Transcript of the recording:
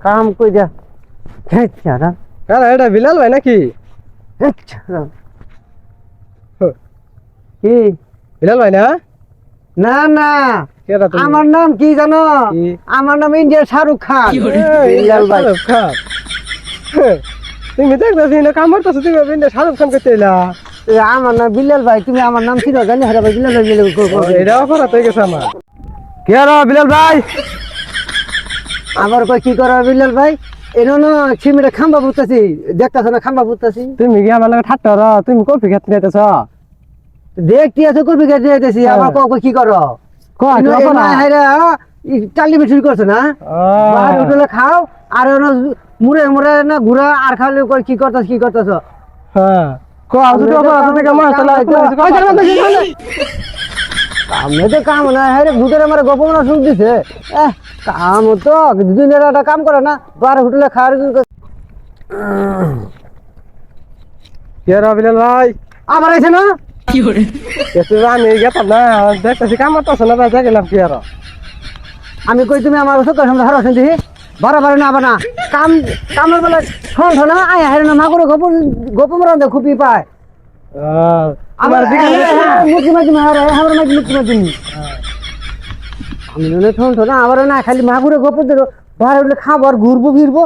কাম কই যা এটা বিলাল ভাই নাকি? কি বিলাল ভাই না? না না কেডা তুমি? আমার নাম কি জানো? কি? আমার নাম ইন্ডিয়ার শাহরুখ খান। বিলাল ভাই খান। তুমি দেখতেছি না কাম করতেছো, তুমি বিন্দা শাহরুখ খান করতে এলা। আমার নাম বিলাল ভাই, তুমি আমার নাম চিনো জানি হারা ভাই বিলাল ভাই এটা অপরাধ হয়ে গেছে আমার। কি আর বিলাল ভাই আবার কই কি করো বিলাল ভাই? এনো না ছিমিটা খাম্বা বুঝতেছি, দেখতেছো না খাম্বা বুঝতেছি। তুমি কি আমার লাগে ঠাট্টা করো? তুমি কফি খেতে নিতেছ? দেখতে আছো কবি কাছে যেতেছি, আবার কই কি করো? টালি বিক্রি করছো না? বাহার হোটেলে খাও আর মুড়ে মুড়ে না ঘুরা আর খাওয়ালে কি করতেছ কি করতেছ? হ্যাঁ আমি তো কাম না হ্যাঁ ভূতের আমার গোপন সুখ দিছে। কাম তো দুদিনের একটা কাম করে না, বার হোটেলে খাওয়ার কি আর বিলাল ভাই? আবার আছে না আমি গেতাম না, দেখতেছি কাম করতেছ না, ভাই দেখলাম কি আর। আমি কই তুমি আমার চোখের সামনে হারা শুনছি বারে না আবার না কাম কামের বেলা শোন না আয় হারে না মাগুরে গোপন গোপন রান্ধে খুবই পায়। আমার মুখি মাঝি মারে আমার মাঝি মুখি মাঝি আমি শোন না আবার না খালি মাগুরে গোপন দিল বাইরে উঠলে খাবো আর ঘুরবো ফিরবো